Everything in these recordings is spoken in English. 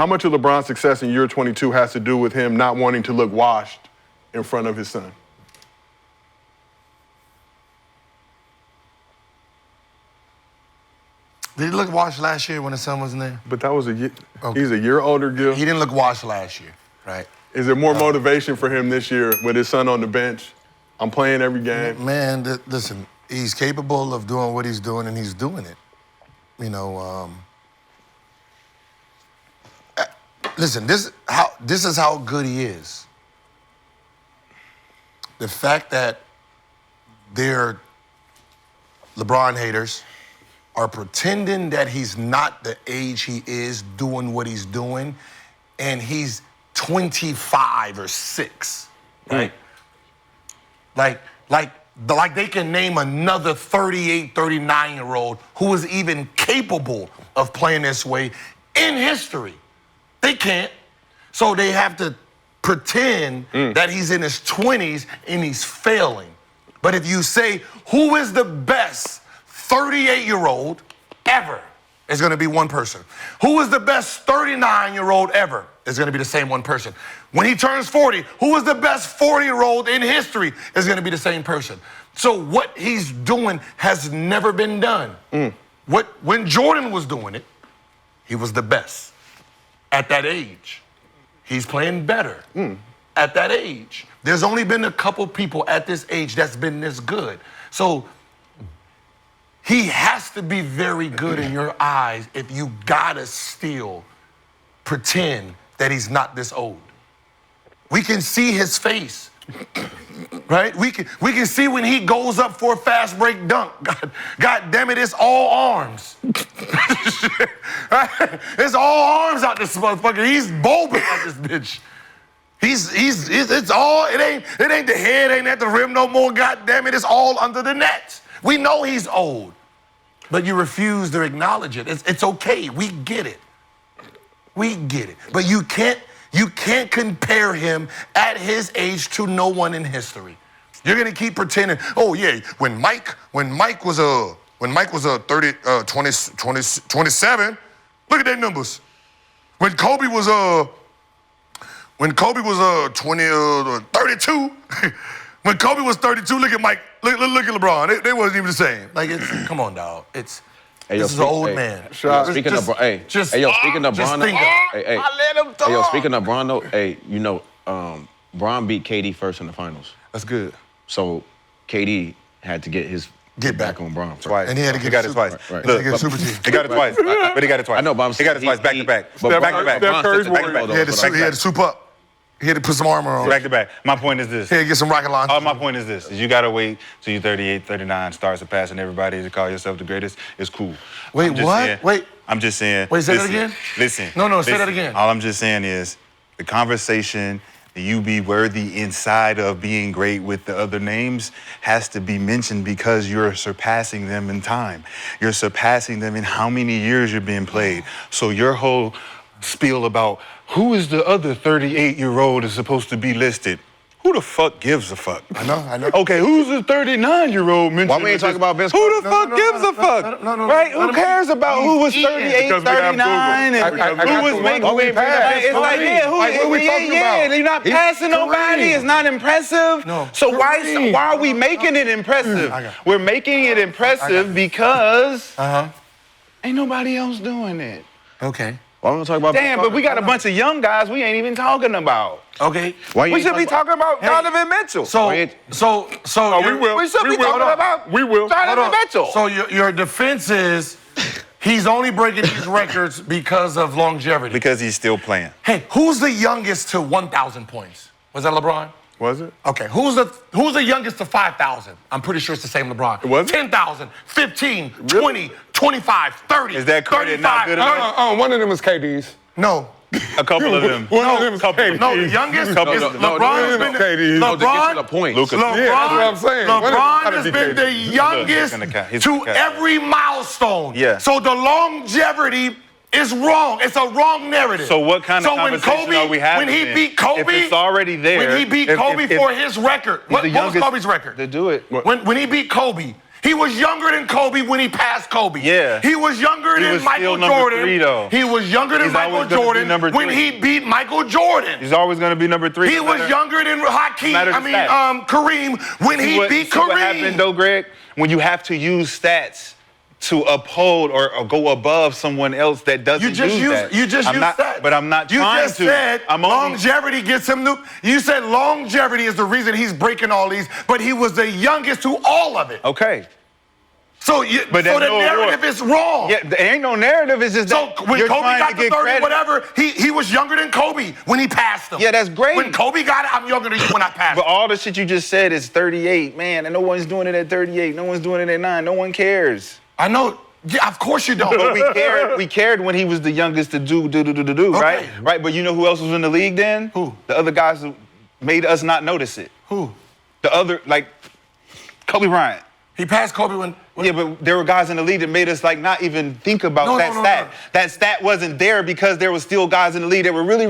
How much of LeBron's success in year 22 has to do with him not wanting to look washed in front of his son? Did he look washed last year when his son wasn't there? But that was a year. Okay. He's a year older, Gil. He didn't look washed last year, right? Is there more motivation for him this year with his son on the bench? I'm playing every game. Man, listen, he's capable of doing what he's doing, and he's doing it. You know, listen, this is how good he is. The fact that they're LeBron haters are pretending that he's not the age he is doing what he's doing, and he's 25 or 6, right? Like they can name another 38, 39-year-old who is even capable of playing this way in history. They can't. So they have to pretend that he's in his 20s and he's failing. But if you say, who is the best 38-year-old ever? It's going to be one person. Who is the best 39-year-old ever? It's going to be the same one person. When he turns 40, who is the best 40-year-old in history? It's going to be the same person. So what he's doing has never been done. When Jordan was doing it, he was the best at that age. He's playing better at that age. There's only been a couple people at this age that's been this good. So he has to be very good in your eyes if you gotta still pretend that he's not this old. We can see his face, right? We can see when he goes up for a fast break dunk. God damn it, it's all arms. Right? It's all arms out this motherfucker. He's bulbing out this bitch. It's all, it ain't the head, ain't at the rim no more. God damn it, it's all under the net. We know he's old, but you refuse to acknowledge it. It's okay. We get it. We get it. But you can't compare him at his age to no one in history. You're gonna keep pretending. Oh yeah, when Mike was 30, 27. Look at their numbers. When Kobe was 32. When Kobe was 32, look at Mike. Look at LeBron. They wasn't even the same. Like, come on, dog. This is an old man. Speaking of Bron, I let him talk. Speaking of Bron, though, you know, Bron beat KD first in the finals. That's good. So KD had to get back on Bron twice. And he had to got it twice. Right. Look, he got it twice. But he got it twice. I know, but I'm saying he got it twice back to back. Back to back. He had to soup up. He had to put some armor on. Back to back. My point is this. He had to get some rocket launchers. My point is this. Is you got to wait till you're 38, 39, start surpassing everybody to call yourself the greatest. It's cool. Wait, what? I'm just saying. Wait, say that again? Listen. No, say that again. All I'm just saying is the conversation that you be worthy inside of being great with the other names has to be mentioned because you're surpassing them in time. You're surpassing them in how many years you're being played. So your whole spiel about who is the other 38-year-old is supposed to be listed. Who the fuck gives a fuck? I know. Okay, who's the 39-year-old mentioned? Why we ain't talking about Vince? Who the fuck gives a fuck? No. Right? Who cares about who was 38, 39, and who was making it? It's like, what are we talking about? You're not passing nobody. It's not impressive. No. So why are we making it impressive? We're making it impressive because ain't nobody else doing it. Okay. Why don't we talk about? Damn, but we got a bunch of young guys we ain't even talking about. Okay. We should be talking about Donovan Mitchell. We will. We should be talking about Donovan Mitchell. So your defense is he's only breaking these records because of longevity. Because he's still playing. Hey, who's the youngest to 1,000 points? Was that LeBron? Was it? Okay, who's the youngest to 5,000? I'm pretty sure it's the same LeBron. Was it? 10,000, 15, 20, 25, 30, Is that credit not good enough? One of them was KD's. No. A couple of them. One of them was KD. No, the youngest is LeBron. To get to the point. Lucas. Yeah, that's what I'm saying. LeBron has been the youngest to every milestone. Yeah. So the longevity is wrong. It's a wrong narrative. So what kind of conversation are we having? When he beat Kobe, if it's already there. When he beat Kobe for his record, what was Kobe's record? To do it. When he beat Kobe, He was younger than Kobe when he passed Kobe. Yeah. He was younger He than was Michael still number Jordan. 3, though. He was younger than He's Michael always gonna be Jordan number when 3. he beat Michael Jordan. He's always going to be number 3. He was younger than Kareem when he beat See what Kareem. happened, though, Greg? When you have to use stats to uphold or go above someone else that doesn't You just use used that. you just I'm used not, that. But I'm not you trying just to. said I'm only, longevity gets him new. You said longevity is the reason he's breaking all these, but he was the youngest to all of it. okay. So, But so the that's no narrative award. is wrong. Yeah, there ain't no narrative. It's just So that when you're Kobe trying got to to get 30, credit. whatever, he was younger than Kobe when he passed him. Yeah, that's great. When Kobe got it, I'm younger than you when I passed But him. all the shit you just said is 38, man, and no one's doing it at 38. No one's doing it at 9. No one cares. I know. Yeah, of course you don't. But we cared when he was the youngest to do, right? Okay. Right, but you know who else was in the league then? Who? The other guys who made us not notice it. Who? The other, like, Kobe Bryant. He passed Kobe when Yeah, but there were guys in the league that made us like not even think about No, that no, no, stat. no. That stat wasn't there because there was still guys in the league that were really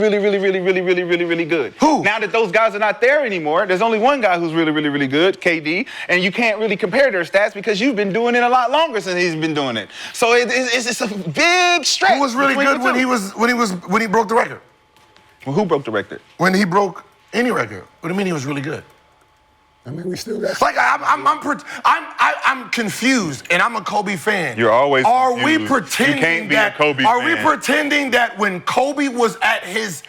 good. Who? Now that those guys are not there anymore, there's only one guy who's really good, KD, and you can't really compare their stats because you've been doing it a lot longer since he's been doing it. So it's a big stretch. Who was really between good the when he broke the record? Well, who broke the record? When he broke any record? What do you mean he was really good? I mean, we still got. Like I'm confused, and I'm a Kobe fan. You're always Are we confused. pretending You can't be a that? Kobe Are we fan. pretending that when Kobe was at his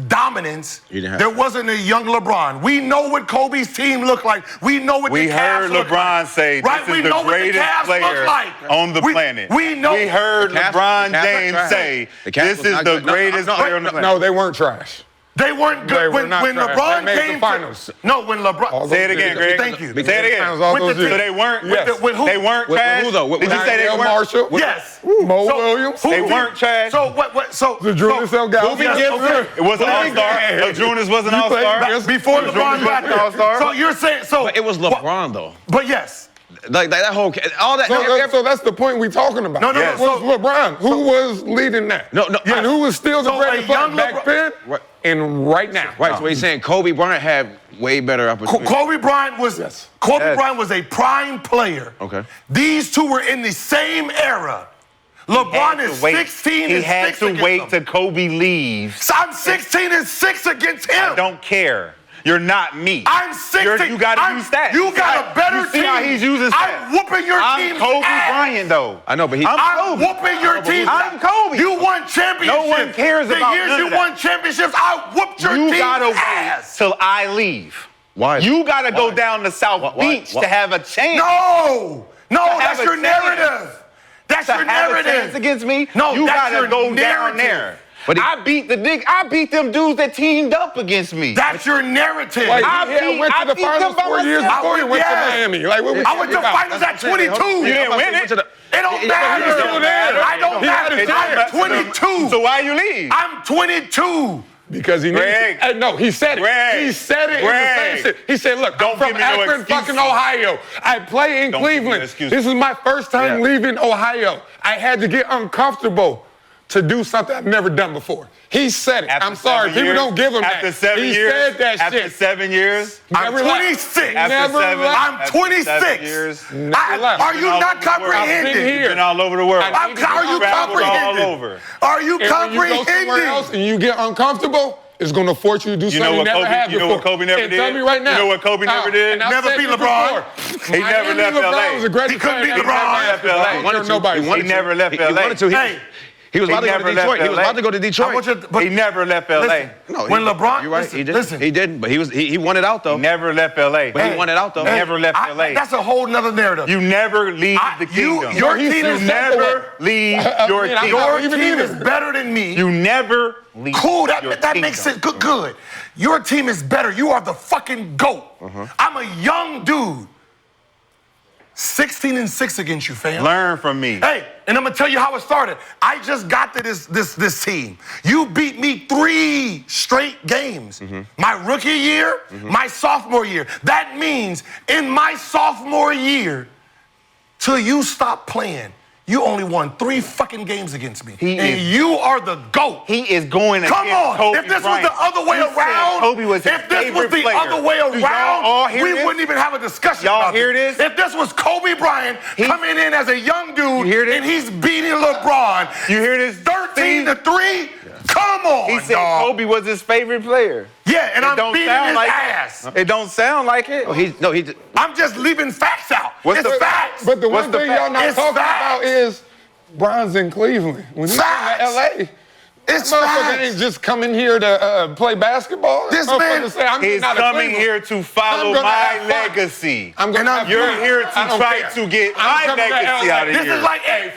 dominance, He didn't have there that. wasn't a young LeBron? We know what Kobe's team looked like. We know what We the Cavs heard look LeBron like. say Right? this We is the know what the greatest Cavs player look like. on the planet. We know. We heard The Cavs- LeBron the Cavs James are trash. say The Cavs this was is not the good. No, greatest no, player on the planet. No, they weren't trash. They weren't good They were when not trash. LeBron They made the came finals. No, when LeBron. All Say it those again, years. Greg. Thank you. Say it again. Finals all With those the years. So they weren't. Yes. With who? They weren't With trash. who, though? With Did you say they Al weren't? Marshall. Yes. Mo So, Williams. who They did- weren't trash. So what? So The Julius so, Elgato. yes, Gilbert. okay. It was an all-star. Jonas was an You played all-star. back- Before Jonas LeBron got was an there. all-star. So you're saying so? But it was LeBron, though. But yes. Like that whole, all that. So that's the point we're talking about. No, no, Yes. It was LeBron. Who was leading that? No, no. And who was still the So greatest a player young back LeBron- then Right. and right now? Right, so he's saying Kobe Bryant had way better opportunities. Kobe Bryant was Kobe Yes. Bryant was a prime player. Okay. These two were in the same era. LeBron is 16 He and had 6 to against wait him. till Kobe leaves. So I'm 16 and 6 against him. I don't care. You're not me. I'm 16. You got to use stats. You got a better You see team. how he's using stats. I'm whooping your I'm team's Kobe ass. Bryant, though. I know, but he. I'm I'm Kobe. whooping your team. I'm Kobe. You won championships. No one cares the about years none you of that. won championships, I whooped your You team's gotta wait ass. till I leave. Why? You gotta go Why? down to South Why? Beach Why? to have a chance. No, have that's a your chance. narrative. That's To your have a chance narrative. against me. No, you that's gotta your go down narrative. there. But I beat them dudes that teamed up against me. That's your narrative. Like, I he went to the beat them finals by 4 years myself. before he went to Yes. Miami. Like, what we I went to talking about? finals at 22. You didn't win it. It don't He's matter. still there. I don't He had matter. his I'm chance. 22. So why you leave? I'm 22. Because he needs Greg. to. No, he said it. Greg. He said it in the Greg. same shit. He said, look, Don't I'm from give me no Akron, excuses. fucking Ohio. I play in Don't give me no Cleveland. excuses. This is my first time Yeah. leaving Ohio. I had to get uncomfortable to do something I've never done before. He said it. After I'm sorry. 7 People years- don't give him after that. 7 he years, said that after shit. 7 years, I'm Never left. 26. after Never 7, left. I'm after 26. 7 years, Never left. Are you Been all not over the world. comprehending? I've been here. been all over the world. I need to Are you Traveled all comprehending? over. Are you And when you go somewhere comprehending? else and you get uncomfortable, it's going to force you to do You know something you what never Kobe- had you know before. what Kobe never and did? Tell me right now. You know what Kobe never did? and I've Never said beat this LeBron. before. He never left LeBron LA. was a great He couldn't player. beat LeBron. He never left LA. He wanted nobody. He never left He LA. wanted to. Hey. He was He about to go never to left Detroit. He was LA. about to go to I Detroit. want you to, but He never left LA. listen, No, when LeBron, you're right. listen, He did. listen. He didn't. But he wanted out though. He never left LA. But he wanted out though. He never left LA. That's a whole nother narrative. You never leave the kingdom. Your He team said is that never. leave your mean, I'm kingdom. not Your even team either. is better than me. You never leave Cool, that your makes kingdom. it good. Good. Your team is better. You are the fucking GOAT. I'm a young dude. 16 and 6 against you, fam. Learn from me. Hey, and I'm gonna tell you how it started. I just got to this team. You beat me 3 straight games. My rookie year, my sophomore year. That means in my sophomore year, till you stop playing, You only won 3 fucking games against me. He and is- you are the GOAT. He is going Come against on. Kobe If this Bryant. was the other way He said around, Kobe was his if this was favorite the player. other way Do y'all all around, hear we this? wouldn't even have a discussion Y'all about hear this? If this was Kobe Bryant coming in as a young dude You hear this? and he's beating LeBron, You hear this? 13-3? Come on, He said dog. Kobe was his favorite player. Yeah, and It I'm don't beating sound his like ass. It don't sound like it. He I'm just leaving facts out. What's It's the facts. But the What's one the thing fact? y'all not It's talking facts. about is Bron's in Cleveland. When he's Facts. in LA, It's that motherfucker facts. ain't just coming here to play basketball. This That motherfucker man- say, I'm He's not a coming Cleveland. here to follow I'm gonna my have fun. legacy. I'm gonna And I'm- have You're fun. here I to don't try care. to get I'm my coming to legacy LA. out of This here. is like, hey,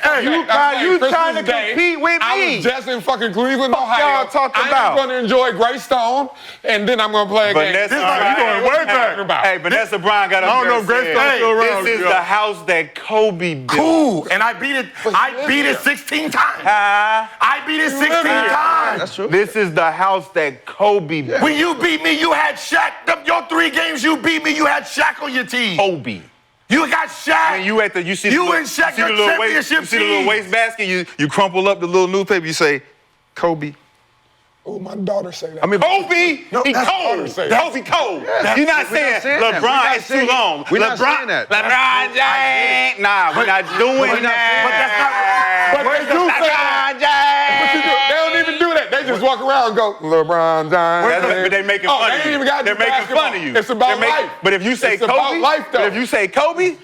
you trying to compete with I me. was just in fucking Cleveland, Ohio. y'all talking about? I'm going to enjoy Greystone, and then I'm going to play a game. Vanessa This is like- Bryant- you going way back. Talking about. Hey, Vanessa Bryant got up I don't there know and if Greystone's said, still around, This is yo. the house that Kobe built. cool. And I beat it. I beat it 16 times. Huh? I beat it 16 times. That's true. This is the house that Kobe built. When you beat me, you had Shaq. Your 3 games you beat me, you had Shaq on your team. Kobe. You got Shaq. When you at the, you see You the, and Shaq, you see your the little waist, championship you see the little team. waist basket, you crumple up the little newspaper, you say, Kobe. Oh, my daughter say that. I mean, Kobe, No, he that's- cold. say Kobe cold. You're not saying saying that. We're LeBron not is too saying- long. we're not saying that. LeBron James. Nah, we're not doing that. But that's not. But they do say that. LeBron James. They don't even do that. They just walk around and go, LeBron James. But they making Oh, fun they of ain't you. even gotta They're do making basketball. fun of you. It's about They're making- life. But if you say It's about Kobe, life, though. but if you say Kobe,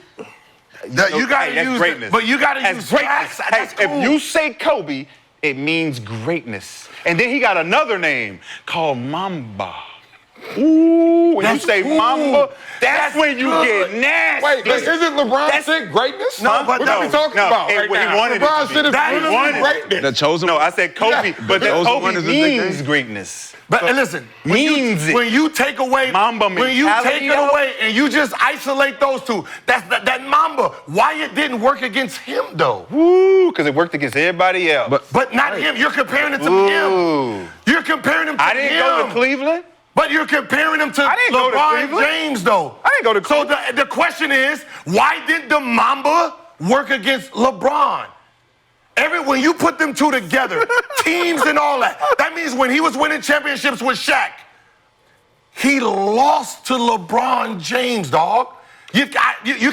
You gotta hey, that's use greatness. But you gotta That's use greatness. facts. Hey, That's cool. if you say Kobe, it means greatness. And then he got another name called Mamba. Ooh, when you That's say cool. Mamba, that's That's when you good. get nasty. Wait, isn't LeBron That's- shit greatness? No, but what no, are we talking no, about hey, right what he now? wanted it LeBron to be. shit is That is literally wanted it. greatness. the chosen No, one. I said Kobe, Yeah, but the that chosen one Kobe is his nickname. means greatness. But listen, when Means it. when you take away Mamba when you mentality, take it though? away and you just isolate those two, that Mamba. Why it didn't work against him though? Woo, because it worked against everybody else. But not him. You're comparing it to Ooh. him. You're comparing him to I didn't him. go to Cleveland. But you're comparing him to I didn't go to LeBron Cleveland. James, though. I didn't go to So Cleveland. the question is, why did the Mamba work against LeBron? When you put them two together, teams and all that means when he was winning championships with Shaq, he lost to LeBron James, dog. You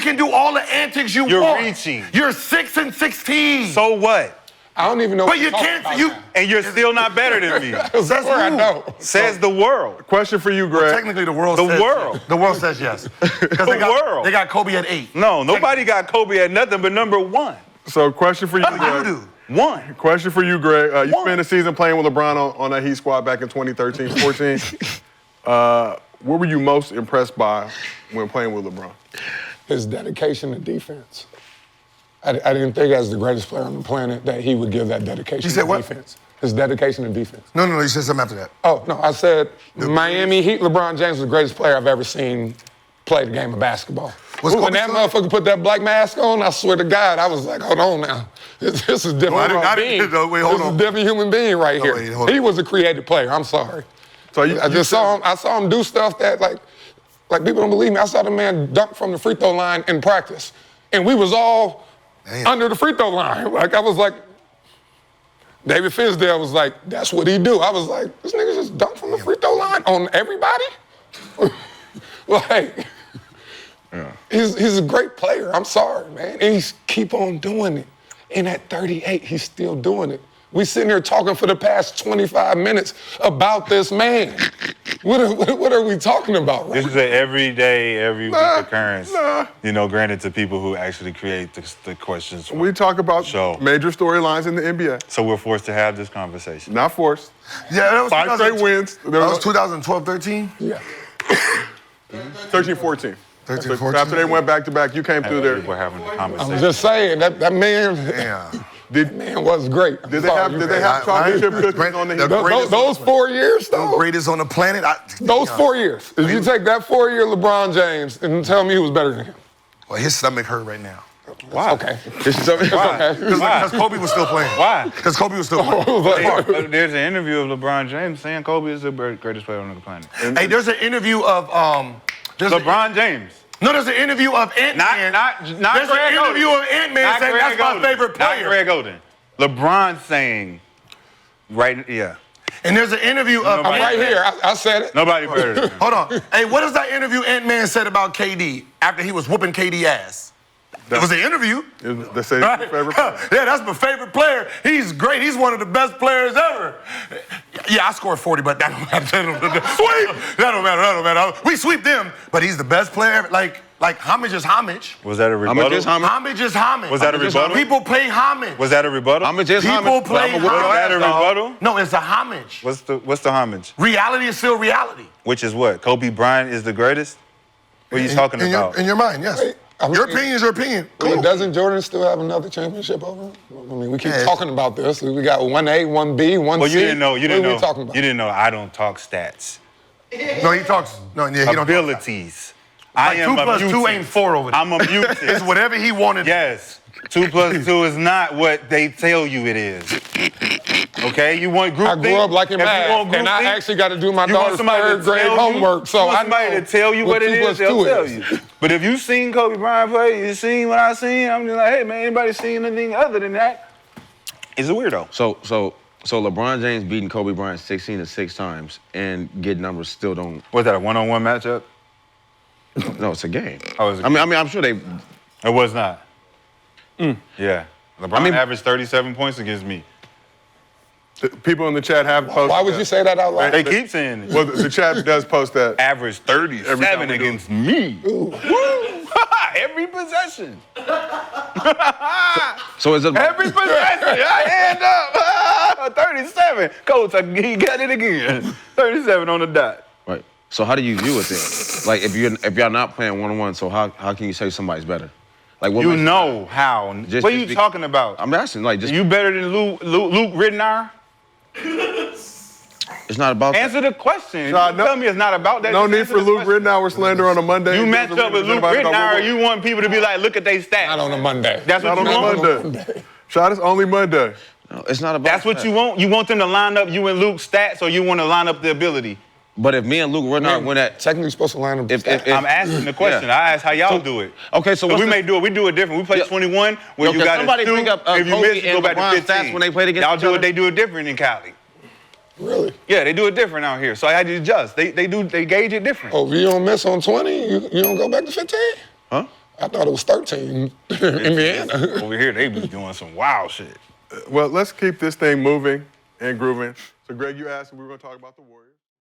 can do all the antics you You're want. reaching. You're 6-16. So what? I don't even know But what you you're talking can't. about You now. And you're still not better than me. That's That's where I who? know. Says the world. Question for you, Greg. technically the world. The says world. Yes. The world says yes. Because The world. They got Kobe at 8. No, nobody got Kobe at nothing but number 1. So, question for you, What Greg. do you do? 1. Question for you, Greg. You One. spent the season playing with LeBron on that Heat squad back in 2013-14. What were you most impressed by when playing with LeBron? His dedication to defense. I didn't think as the greatest player on the planet that he would give that dedication You said to what? defense. His dedication to defense. No, you said something after that. Oh, no, I said Miami Heat, LeBron James was the greatest player I've ever seen play the game of basketball. Was When Kobe that still- motherfucker put that black mask on, I swear to God, I was like, hold on now. This is different I human didn't- being. no, wait, hold This is on. a different human being right No, here. wait, hold on. He was a creative player, I'm sorry. So I just saw him. I saw him do stuff that like people don't believe me. I saw the man dunk from the free throw line in practice, and we was all Damn. under the free throw line. Like I was like, David Fizdale was like, that's what he do. I was like, this nigga just dunk from the free throw line on everybody. Like, he's a great player. I'm sorry, man, and he's keep on doing it. And at 38, he's still doing it. We sitting here talking for the past 25 minutes about this man. What are we talking about right This is an everyday, every week occurrence. nah. You know, granted to people who actually create the questions. for We talk about show. major storylines in the NBA. So we're forced to have this conversation. Not forced. Yeah, that was 5 straight wins. That was 2012-13? Yeah. 13-14. 13, So 14. after they went back-to-back, you came through there. We're having the I'm conversation. just saying that man, Damn. Did man was great. I'm they sorry, have you did they guys- have chocolate chip cookies Great- on the the Heat? greatest- those 4 years though? Greatest on the planet. Those 4 years. If you take that 4-year LeBron James and tell me who was better than him. Well, his stomach hurt right now. Why? Okay. Why? Because Kobe was still playing. Why? Because Kobe was still playing. There's an interview of LeBron James saying Kobe is the greatest player on the planet. Hey, there's an interview of there's LeBron James. No, there's an interview of Ant-Man. Not There's Greg an interview Oden. of Ant-Man Not saying Greg that's my Oden. favorite player. Not Greg Oden. LeBron saying, right, yeah. And there's an interview of Nobody- I'm right here. I said it. Nobody better than him. Hold on. Hey, what is that interview Ant-Man said about KD after he was whooping KD ass? It was an interview. They say Right? it's your favorite player. Yeah, that's my favorite player. He's great. He's one of the best players ever. Yeah, I scored 40, but that don't matter. Sweep! That don't matter. We sweep them, but he's the best player ever. Like homage is homage. Was that a rebuttal? Homage is homage. Homage is homage. Was that a rebuttal? People pay homage. Was that a rebuttal? Homage is People homage. play I'm a whoop homage. Was that a rebuttal? No, it's a homage. What's the homage? Reality is still reality. Which is what? Kobe Bryant is the greatest? What are you talking about? In your mind, yes. Wait, I mean- Your opinion is your opinion. I mean, doesn't Jordan still have another championship over him? I mean, we keep Yeah. talking about this. We got 1A, 1B, 1C. Well, you didn't know. What are we talking about? You didn't know. I don't talk stats. No, he talks. No, yeah, he don't. Abilities. I am 2 a plus 2 mutant. ain't 4 over there. I'm a mutant. It's whatever he wanted. Yes. 2 plus 2 is not what they tell you it is. Okay? You want group I grew up liking math, and I actually got to do my you want daughter's somebody to third grade tell you- homework, so you want I somebody know to tell you what it 2 is, plus they'll 2 tell is. you. But if you seen Kobe Bryant play, you seen what I seen, I'm just like, hey man, anybody seen anything other than that? Is a weirdo. So LeBron James beating Kobe Bryant 16 to 6 times and get numbers still don't. Was that a one-on-one matchup? No, it's a game. Oh, it was a I mean, I'm sure they. It was not. Yeah. LeBron averaged 37 points against me. The people in the chat have posted. Why would you say that out loud? They keep saying it. Well, the chat does post that. Averaged Every time 37 we do against me. Woo! Every possession. So is it? Every possession. I end up. 37. Coach, he got it again. 37 on the dot. Right. So how do you view it then? Like if you're not playing 1-on-1, so how can you say somebody's better? Like what You makes- know how. Just- What are just you talking about? I'm asking. Like just You better than Luke Ridnour? it's not about that. Answer the question. Sean, no- Tell me it's not about that. No Just need answer for the Luke question. Ridnour slander on a Monday. You It match doesn't up with really Luke matter about Ridnour, what- you want people to be like, look at their stats. Not on a Monday. That's what Not you on want. a Monday. Sean, it's only Monday. No, it's not about That's what that. you want. You want them to line up you and Luke's stats, or you want to line up the ability? But if me and Luke Ridnour win that, Technically supposed to line up. If- I'm asking the question. Yeah. I asked how y'all do it. okay, so we what's may do it. We do it different. We play Yeah. 21 where No, you 'cause got somebody to bring up, if you Kobe miss, you go and back to LeBron's 15. stats when they played against y'all each do other? it. They do it different in Cali. Really? Yeah, they do it different out here. So I had to adjust. They gauge it different. Oh, if you don't miss on 20, you don't go back to 15? Huh? I thought it was 13 in Indiana. Over here, they be doing some wild shit. Well, let's keep this thing moving and grooving. So, Greg, you asked if we were going to talk about the Warriors.